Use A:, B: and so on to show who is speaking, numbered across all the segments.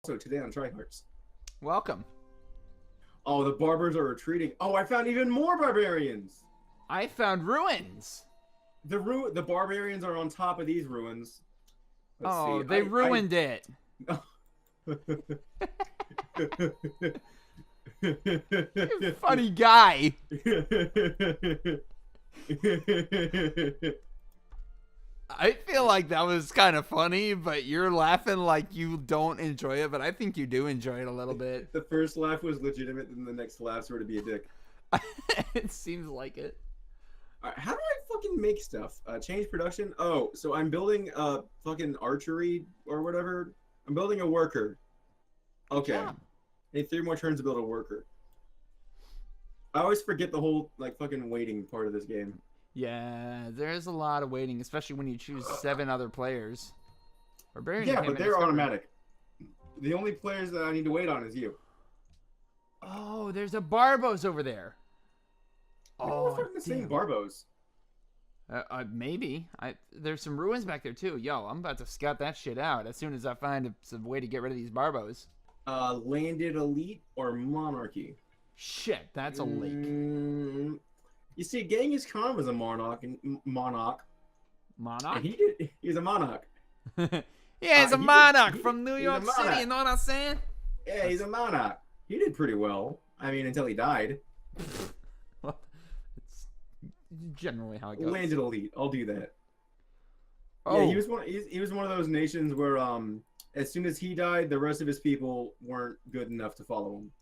A: Also, today on Tryhards.
B: Welcome.
A: Oh, the barbers are retreating. Oh, I found even more barbarians.
B: I found ruins.
A: The barbarians are on top of these ruins. Let's
B: Oh,
A: see.
B: they ruined it. You funny guy. I feel like that was kind of funny, but you're laughing like you don't enjoy it, but I think you do enjoy it a little bit.
A: The first laugh was legitimate, and the next laughs were to be a dick.
B: It seems like it.
A: All right, how do I fucking make stuff? Change production? Oh, so I'm building fucking archery or whatever. I'm building a worker. Okay.
B: Yeah.
A: Need 3 more turns to build a worker. I always forget the whole fucking waiting part of this game.
B: Yeah, there's a lot of waiting, especially when you choose 7 other players. Barbarian
A: Yeah,
B: came
A: but
B: in
A: they're
B: as-
A: automatic. The only players that I need to wait on is you.
B: Oh, there's a Barbos over there.
A: Oh, fucking the same
B: damn.
A: Barbos.
B: Maybe. There's some ruins back there too. Yo, I'm about to scout that shit out as soon as I find some way to get rid of these Barbos.
A: Landed elite or monarchy?
B: Shit, that's a lake.
A: You see, Genghis Khan was a monarch.
B: Monarch?
A: And he's a monarch.
B: Yeah, he's a
A: he-
B: monarch
A: he-
B: from New
A: he's a
B: York City,
A: monarch.
B: you know what I'm saying?
A: Yeah, he's a monarch. He did pretty well. I mean, until he died.
B: Well, it's generally how it goes.
A: Landed elite. I'll do that.
B: Oh,
A: Yeah, he was one of those nations where as soon as he died, the rest of his people weren't good enough to follow him.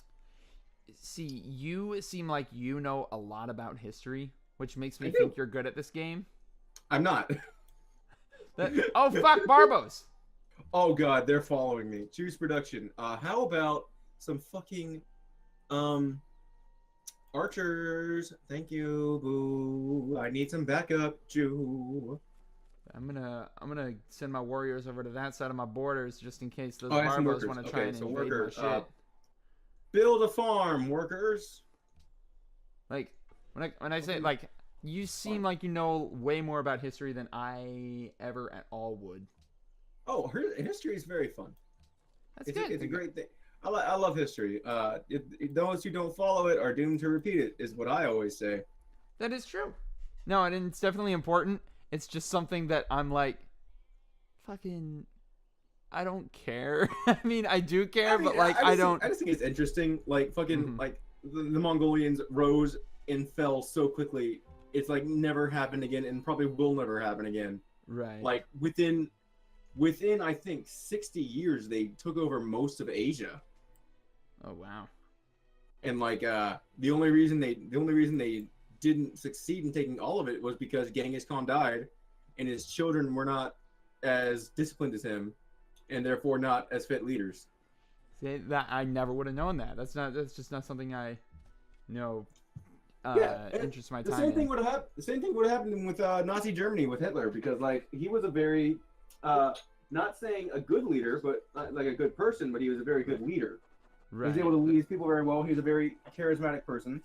B: see, you seem like you know a lot about history, which makes me
A: I do.
B: think you're good at this game.
A: I'm not.
B: Oh, fuck, Barbos!
A: Oh god, they're following me. Choose production. How about some fucking archers? Thank you, boo. I need some backup, Jew.
B: I'm gonna send my warriors over to that side of my borders just in case those
A: Oh, I have some
B: Barbos
A: workers.
B: want to
A: Okay,
B: try and
A: so
B: invade
A: workers,
B: my shit.
A: Build a farm, workers.
B: Like when I say like you seem like you know way more about history than I ever at all would.
A: Oh, history is very fun.
B: That's
A: It's
B: good.
A: a great thing. I love history. Those who don't follow it are doomed to repeat it, is what I always say.
B: That is true. No, and it's definitely important. It's just something that I'm like, fucking, I don't care. I mean, I do care, but like, I don't.
A: I just think it's interesting. Like fucking
B: Mhm.
A: like the Mongolians rose and fell so quickly. It's like never happened again, and probably will never happen again.
B: Right.
A: Like within I think 60 years, they took over most of Asia.
B: Oh wow.
A: And like the only reason they didn't succeed in taking all of it was because Genghis Khan died, and his children were not as disciplined as him, and therefore not as fit leaders.
B: See, that I never would have known that. That's just not something I know. Interest my
A: The
B: time
A: same
B: in.
A: thing would have the same thing would have happened with Nazi Germany with Hitler, because like he was a very not saying a good leader, but like a good person, but he was a very good leader. He
B: Right.
A: was able to lead his people very well. He was a very charismatic person,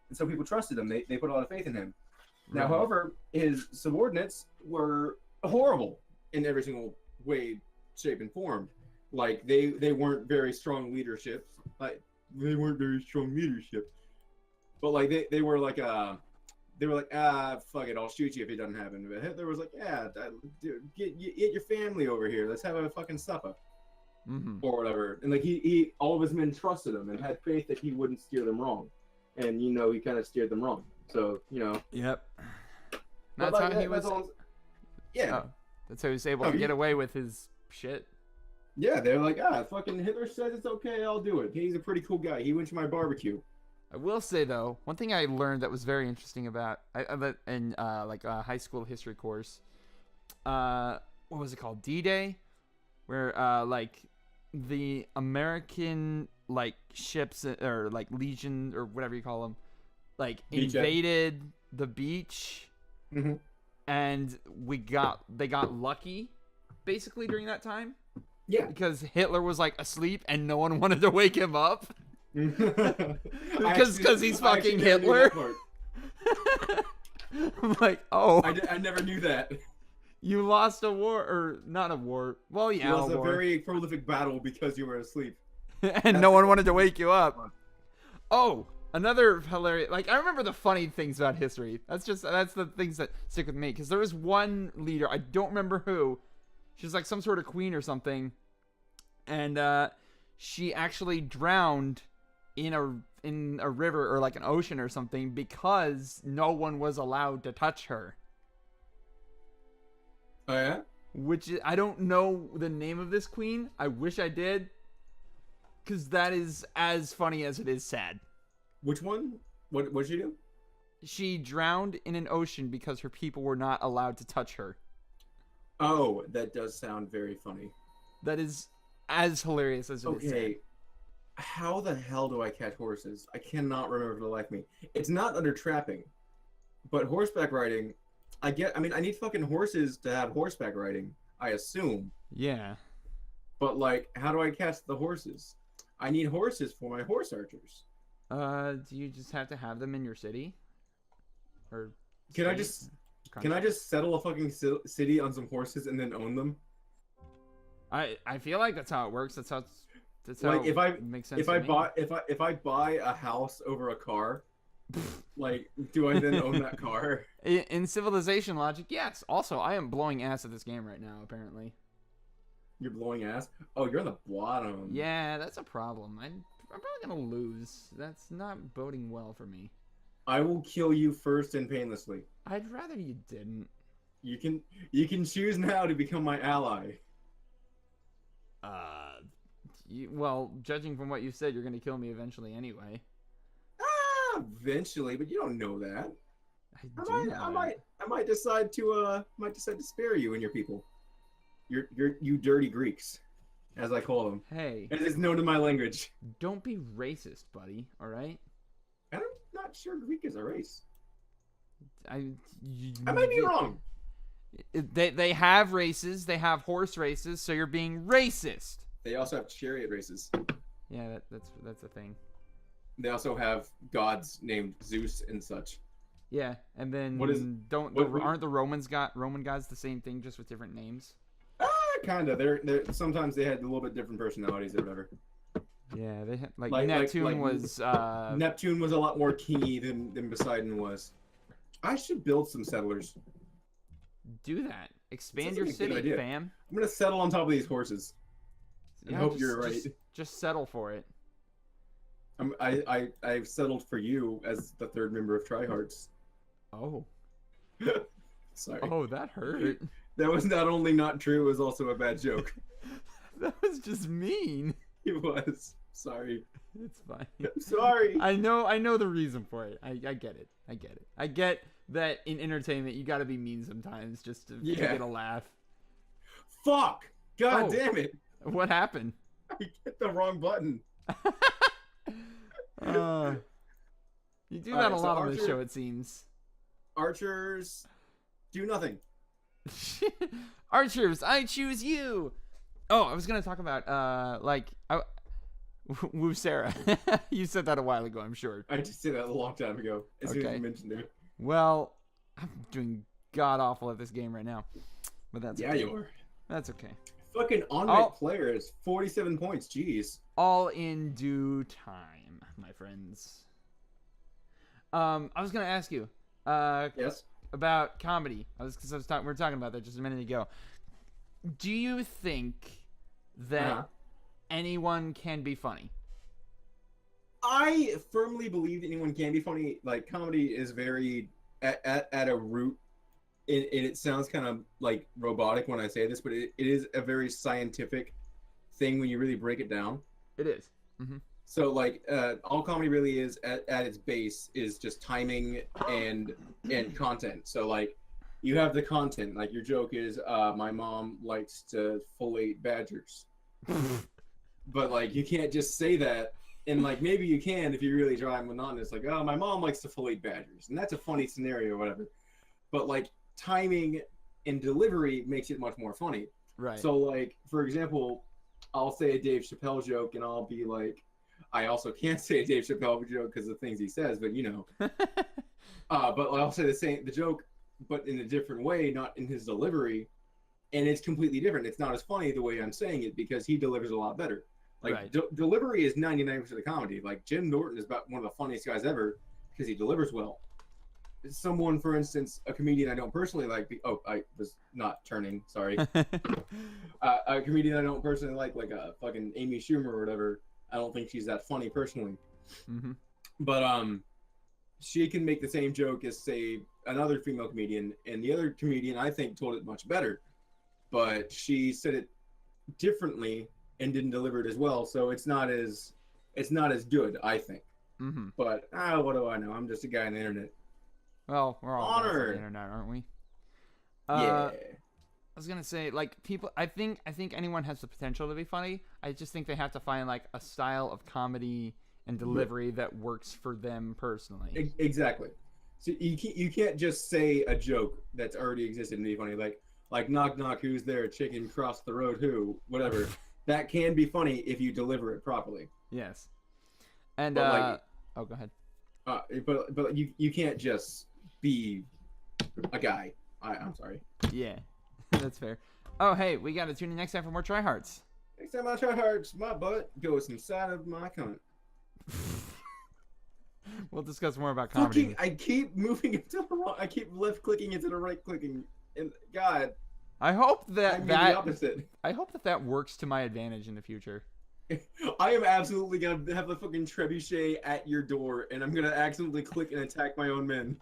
A: and so people trusted him. They put a lot of faith in him. Now,
B: Right.
A: however, his subordinates were horrible in every single way, shape, and form. Like they weren't very strong leadership. Like they weren't very strong leadership. But like they were like fuck it, I'll shoot you if it doesn't happen. But Hitler was like, dude, get your family over here. Let's have a fucking supper
B: Mm-hmm.
A: or whatever. And like he all of his men trusted him and had faith that he wouldn't steer them wrong. And he kind of steered them wrong. So
B: Yep.
A: but,
B: That's
A: like,
B: how he was.
A: that's all- yeah.
B: Oh, that's how he was able
A: Oh,
B: to
A: he-
B: get away with his shit.
A: Yeah, they're like, fucking Hitler says it's okay, I'll do it. He's a pretty cool guy. He went to my barbecue.
B: I will say though, one thing I learned that was very interesting about in like a high school history course, what was it called? D-Day, where like the American like ships or like Legion or whatever you call them, like
A: Beachhead.
B: invaded the beach,
A: Mm-hmm.
B: and they got lucky, basically during that time
A: Yeah.
B: because Hitler was like asleep and no one wanted to wake him up.
A: Because
B: he's fucking Hitler. I'm like, oh.
A: I never knew that.
B: You lost a war, or not a war. Well,
A: It
B: yeah,
A: was
B: a
A: a
B: war.
A: very prolific battle because you were asleep.
B: And no one wanted to wake you up. Oh, another hilarious. Like I remember the funny things about history. That's the things that stick with me. Because there was one leader, I don't remember who. She was like some sort of queen or something, and she actually drowned in a river or like an ocean or something because no one was allowed to touch her.
A: Oh yeah.
B: I don't know the name of this queen. I wish I did, because that is as funny as it is sad.
A: Which one? What'd she do?
B: She drowned in an ocean because her people were not allowed to touch her.
A: Oh, that does sound very funny.
B: That is as hilarious as it is sad.
A: Okay. How the hell do I catch horses? I cannot remember for the life of me. It's not under trapping, but horseback riding. I mean, I need fucking horses to have horseback riding, I assume.
B: Yeah.
A: But like, how do I catch the horses? I need horses for my horse archers.
B: Do you just have to have them in your city? Or
A: Can I just settle a fucking city on some horses and then own them?
B: I feel like that's how it works. That's how
A: Like, if I-
B: it makes sense.
A: If I buy a house over a car, like, do I then own that car?
B: In civilization logic, yes. Also, I am blowing ass at this game right now, apparently.
A: You're blowing ass? Oh, you're on the bottom.
B: Yeah, that's a problem. I'm probably gonna lose. That's not boding well for me.
A: I will kill you first and painlessly.
B: I'd rather you didn't.
A: You can choose now to become my ally.
B: Well, judging from what you said, you're gonna kill me eventually anyway.
A: Eventually, but you don't know that. I might decide to spare you and your people. You dirty Greeks, as I call them.
B: Hey,
A: It is known in my language.
B: don't be racist, buddy. All right.
A: And I'm not sure Greek is a race.
B: I
A: might be wrong.
B: They have races. They have horse races. So you're being racist.
A: They also have chariot races.
B: Yeah, that's a thing.
A: They also have gods named Zeus and such.
B: Yeah, and then aren't the Roman gods the same thing, just with different names?
A: Kinda. They're sometimes they had a little bit different personalities or whatever.
B: Yeah, they had
A: Like-
B: Neptune was
A: Neptune was a lot more kingy than Poseidon was. I should build some settlers.
B: do that. Expand
A: Sounds
B: your
A: like a good
B: city,
A: idea.
B: fam.
A: I'm gonna settle on top of these horses. I hope you're right.
B: Just settle for it.
A: I've settled for you as the third member of Tryhards.
B: Oh.
A: Sorry.
B: Oh, that hurt.
A: That was not only not true, it was also a bad joke.
B: That was just mean.
A: It was. Sorry.
B: It's fine.
A: I'm sorry.
B: I know the reason for it. I get it. I get that in entertainment you gotta be mean sometimes just to get a laugh.
A: Fuck! God
B: Oh.
A: damn it!
B: What happened?
A: I hit the wrong button.
B: You do that
A: Alright,
B: a
A: so
B: lot on this
A: Archer-
B: show, it seems.
A: Archers do nothing.
B: Archers, I choose you. Oh, I was gonna talk about Woo Sarah. You said that a while ago, I'm sure.
A: I just said that a long time ago. As soon as
B: Okay.
A: you mentioned it.
B: Well, I'm doing god awful at this game right now, but that's
A: Yeah,
B: okay.
A: you are.
B: That's okay.
A: Fucking on-ranked player is 47 points. Jeez.
B: All in due time, my friends. I was gonna ask you,
A: Yes.
B: about comedy. We were talking about that just a minute ago. Do you think that anyone can be funny?
A: I firmly believe that anyone can be funny. Like, comedy is very at a root, and it sounds kind of like robotic when I say this, but it is a very scientific thing when you really break it down.
B: It is.
A: So like all comedy really is at its base is just timing and content. So like you have the content, like your joke is my mom likes to fillate badgers. But like you can't just say that, and like maybe you can if you really try and monotonous, like, oh, my mom likes to fillate badgers, and that's a funny scenario or whatever. But like timing and delivery makes it much more funny.
B: Right.
A: So like for example, I'll say a Dave Chappelle joke and I'll be like, I also can't say a Dave Chappelle joke because of the things he says, but you know. But I'll say the joke, but in a different way, not in his delivery, and it's completely different. It's not as funny the way I'm saying it because he delivers a lot better. Like
B: Right.
A: delivery is 99% of comedy. Like Jim Norton is about one of the funniest guys ever because he delivers well. Someone, for instance, a comedian I don't personally like. Oh, I was not turning. Sorry. A comedian I don't personally like a fucking Amy Schumer or whatever. I don't think she's that funny personally.
B: Mm-hmm.
A: But she can make the same joke as say another female comedian, and the other comedian I think told it much better, but she said it differently and didn't deliver it as well. So it's not as good, I think.
B: Mm-hmm.
A: But what do I know? I'm just a guy on the internet.
B: Well, we're all guys on the
A: Honored.
B: internet, aren't we?
A: Yeah.
B: I was gonna say, like, people. I think anyone has the potential to be funny. I just think they have to find like a style of comedy and delivery that works for them personally.
A: Exactly. So you can't just say a joke that's already existed and be funny. Like knock knock, who's there? Chicken cross the road, who? Whatever. That can be funny if you deliver it properly.
B: Yes. And
A: But, like,
B: oh, go ahead.
A: But you can't just be a guy. I'm sorry.
B: Yeah, that's fair. Oh, hey, we got to tune in next time for more Try Hards.
A: Next time I try hard, my butt goes inside of my cunt.
B: We'll discuss more about comedy.
A: Fucking, I keep moving into the wrong. I keep left clicking into the right clicking. And God,
B: I hope
A: I
B: that
A: mean the
B: that
A: opposite.
B: I hope that works to my advantage in the future.
A: I am absolutely gonna have the fucking trebuchet at your door, and I'm gonna accidentally click and attack my own men.